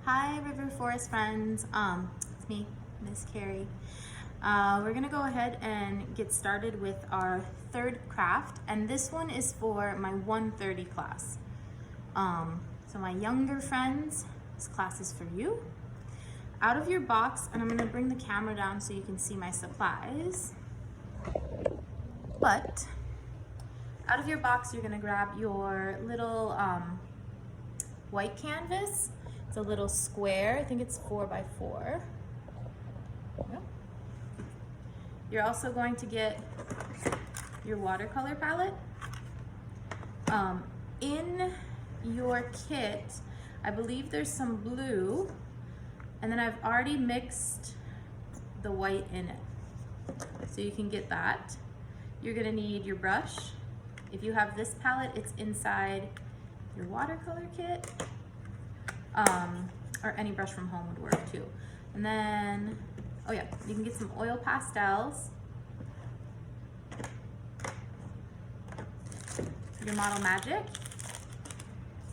Hi, River Forest friends. It's me, Miss Carrie. We're gonna go ahead and get started with our third craft, and this one is for my 1:30 class. So my younger friends, this class is for you. Out of your box, and I'm gonna bring the camera down so you can see my supplies. But out of your box, you're gonna grab your little white canvas. It's a little square. I think it's 4x4. Yep. You're also going to get your watercolor palette. In your kit, I believe there's some blue, and then I've already mixed the white in it. So you can get that. You're gonna need your brush. If you have this palette, it's inside your watercolor kit. Or any brush from home would work too. And then, oh yeah, you can get some oil pastels. Your Model Magic.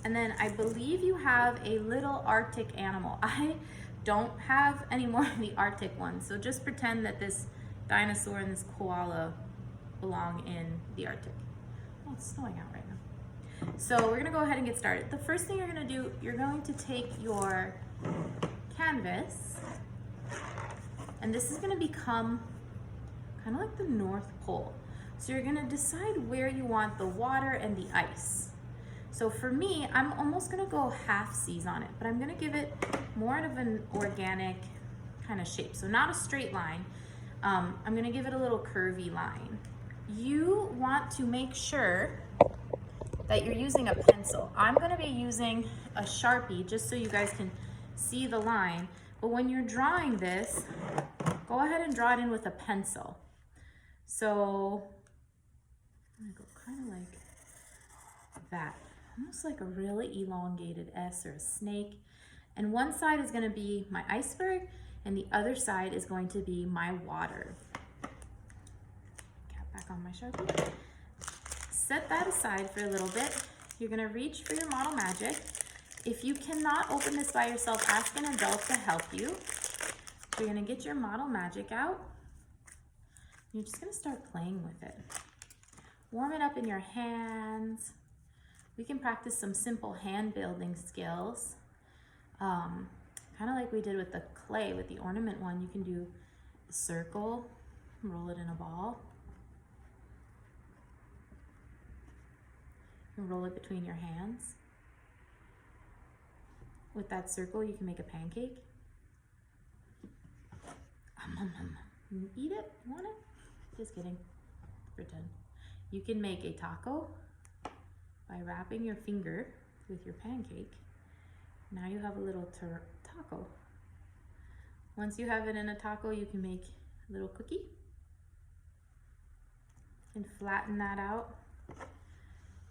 And then I believe you have a little Arctic animal. I don't have any more of the Arctic ones, so just pretend that this dinosaur and this koala belong in the Arctic. Oh, it's snowing out right now. So we're gonna go ahead and get started. The first thing you're gonna do, you're going to take your canvas, and this is gonna become kind of like the North Pole. So you're gonna decide where you want the water and the ice. So for me, I'm almost gonna go half-seas on it, but I'm gonna give it more of an organic kind of shape. So not a straight line. I'm gonna give it a little curvy line. You want to make sure that you're using a pencil. I'm gonna be using a Sharpie just so you guys can see the line. But when you're drawing this, go ahead and draw it in with a pencil. So I'm gonna go kind of like that, almost like a really elongated S or a snake. And one side is gonna be my iceberg, and the other side is going to be my water. Cap back on my Sharpie. Set that aside for a little bit. You're gonna reach for your Model Magic. If you cannot open this by yourself, ask an adult to help you. So you're gonna get your Model Magic out. You're just gonna start playing with it. Warm it up in your hands. We can practice some simple hand building skills. Kind of like we did with the clay, with the ornament one. You can do a circle, roll it in a ball. Roll it between your hands. With that circle, you can make a pancake. You eat it? You want it? Just kidding. Pretend. You can make a taco by wrapping your finger with your pancake. Now you have a little taco. Once you have it in a taco, you can make a little cookie and flatten that out.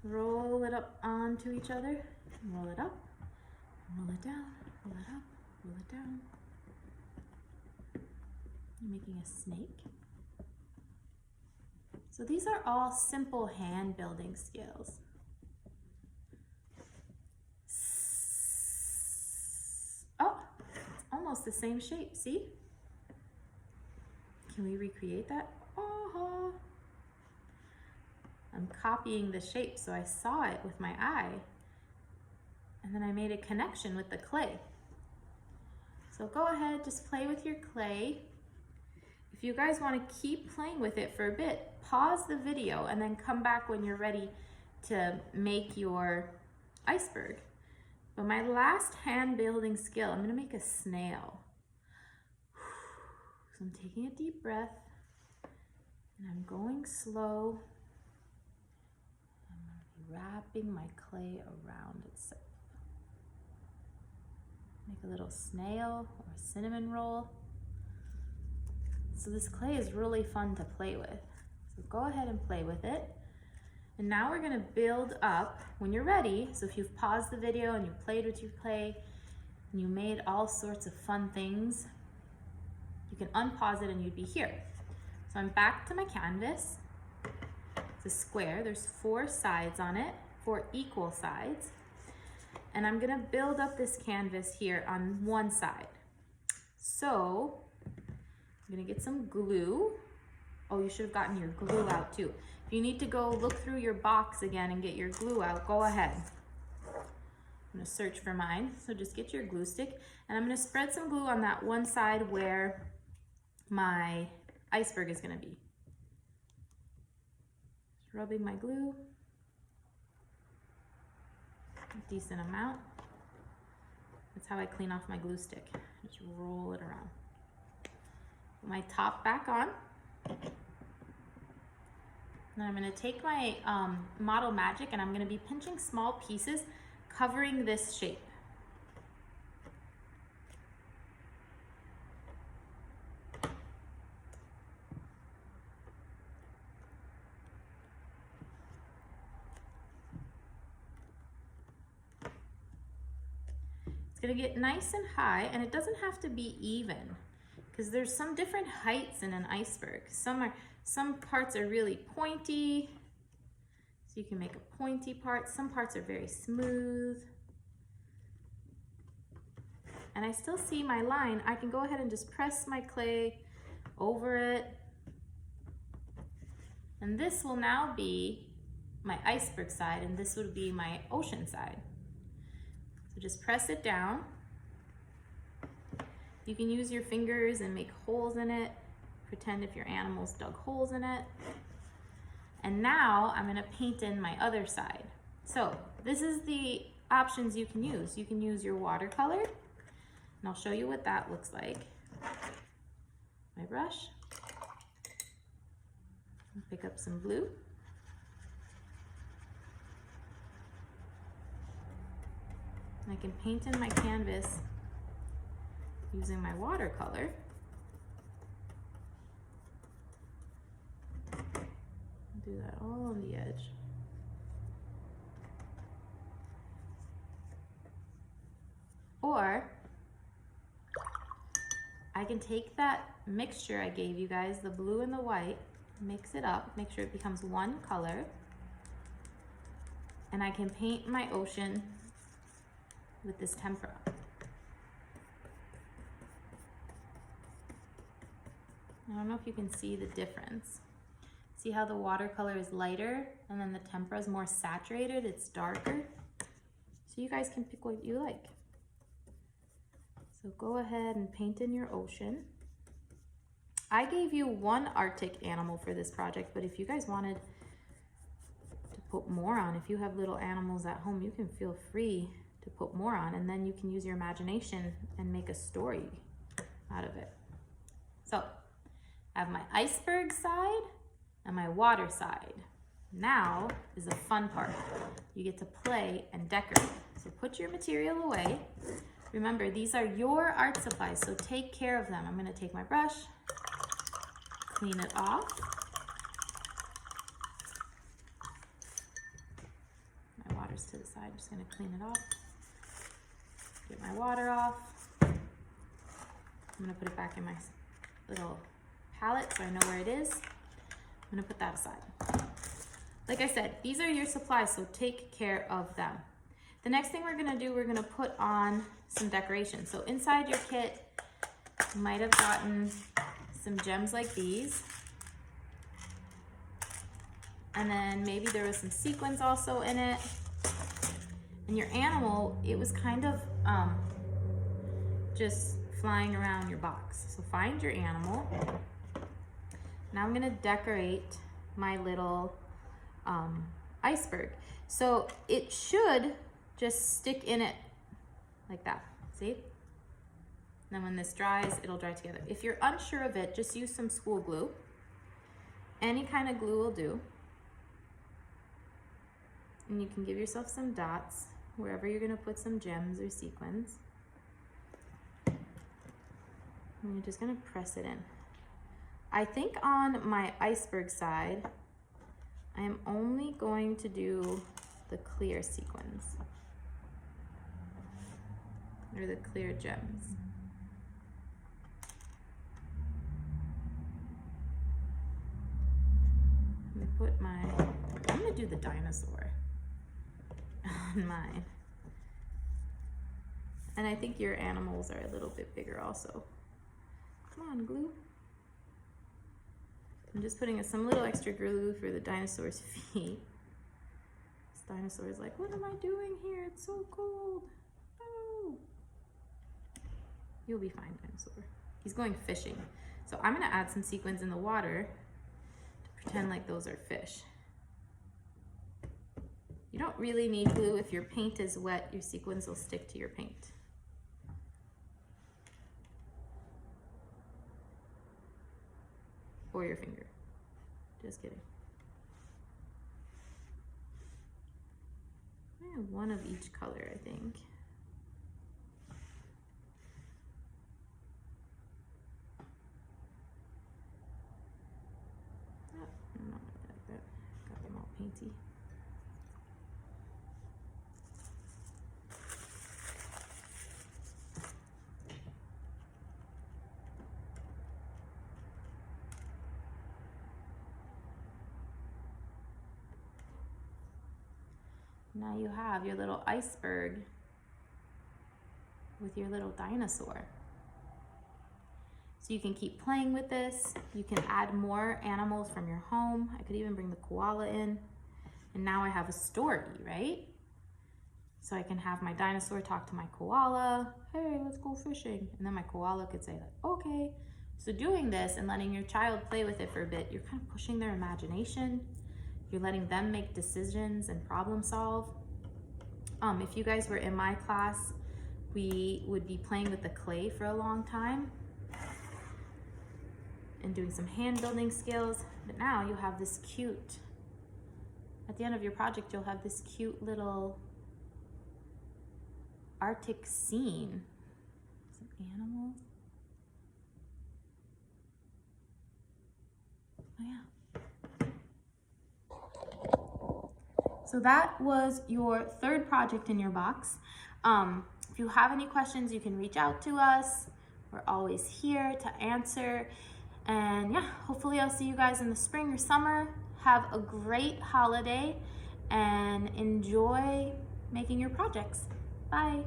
Roll it up onto each other, roll it up, roll it down, roll it up, roll it down. You're making a snake. So these are all simple hand building skills. Oh, it's almost the same shape, see? Can we recreate that? Oh. I'm copying the shape, so I saw it with my eye, and then I made a connection with the clay. So go ahead, just play with your clay. If you guys want to keep playing with it for a bit, pause the video and then come back when you're ready to make your iceberg. But my last hand building skill, I'm going to make a snail. So I'm taking a deep breath, and I'm going slow. Wrapping my clay around itself. Make a little snail or a cinnamon roll. So this clay is really fun to play with. So go ahead and play with it. And now we're gonna build up when you're ready. So if you've paused the video and you played with your clay and you made all sorts of fun things, you can unpause it and you'd be here. So I'm back to my canvas. It's a square, there's 4 sides on it, 4 equal sides. and I'm gonna build up this canvas here on one side. So I'm gonna get some glue. Oh, you should have gotten your glue out too. If you need to go look through your box again and get your glue out, go ahead. I'm gonna search for mine. So just get your glue stick, and I'm gonna spread some glue on that one side where my iceberg is gonna be. Just rubbing my glue. A decent amount. That's how I clean off my glue stick. Just roll it around. Put my top back on. Then I'm gonna take my Model Magic, and I'm gonna be pinching small pieces covering this shape. It's gonna get nice and high, and it doesn't have to be even, because there's some different heights in an iceberg. Some parts are really pointy, so you can make a pointy part. Some parts are very smooth. And I still see my line. I can go ahead and just press my clay over it. And this will now be my iceberg side, and this would be my ocean side. So just press it down. You can use your fingers and make holes in it. Pretend if your animals dug holes in it. And now I'm gonna paint in my other side. So this is the options you can use. You can use your watercolor, and I'll show you what that looks like. My brush. Pick up some blue. And I can paint in my canvas using my watercolor. Do that all on the edge. Or I can take that mixture I gave you guys, the blue and the white, mix it up, make sure it becomes one color, and I can paint my ocean with this tempera. I don't know if you can see the difference. See how the watercolor is lighter and then the tempera is more saturated, it's darker. So you guys can pick what you like. So go ahead and paint in your ocean. I gave you one Arctic animal for this project, but if you guys wanted to put more on, if you have little animals at home, you can feel free to put more on, and then you can use your imagination and make a story out of it. So I have my iceberg side and my water side. Now is the fun part. You get to play and decorate. So put your material away. Remember, these are your art supplies, so take care of them. I'm gonna take my brush, clean it off. My water's to the side, I'm just gonna clean it off. Get my water off. I'm gonna put it back in my little palette so I know where it is. I'm gonna put that aside. Like I said, these are your supplies, so take care of them. The next thing we're gonna do, we're gonna put on some decoration. So inside your kit, you might have gotten some gems like these. And then maybe there was some sequins also in it. And your animal, it was kind of just flying around your box. So find your animal. Now I'm gonna decorate my little iceberg. So it should just stick in it like that, see? And then when this dries, it'll dry together. If you're unsure of it, just use some school glue. Any kind of glue will do. And you can give yourself some dots wherever you're gonna put some gems or sequins. And you're just gonna press it in. I think on my iceberg side, I am only going to do the clear sequins, or the clear gems. I'm gonna do the dinosaur on mine. And I think your animals are a little bit bigger also. Come on, glue. I'm just putting some little extra glue for the dinosaur's feet. This dinosaur is like, what am I doing here? It's so cold. Oh. You'll be fine, dinosaur. He's going fishing. So I'm gonna add some sequins in the water to pretend like those are fish. You don't really need glue. If your paint is wet, your sequins will stick to your paint. Or your finger. Just kidding. I have one of each color, I think. Oh, not like that. Got them all painty. Now you have your little iceberg with your little dinosaur. So you can keep playing with this. You can add more animals from your home. I could even bring the koala in. And now I have a story, right? So I can have my dinosaur talk to my koala. Hey, let's go fishing. And then my koala could say like, okay. So doing this and letting your child play with it for a bit, you're kind of pushing their imagination. You're letting them make decisions and problem solve. If you guys were in my class, we would be playing with the clay for a long time and doing some hand building skills. But now you have this cute, at the end of your project, you'll have this cute little Arctic scene. Some animals. Oh yeah. So that was your third project in your box. If you have any questions, you can reach out to us. We're always here to answer. And yeah, hopefully I'll see you guys in the spring or summer. Have a great holiday and enjoy making your projects. Bye.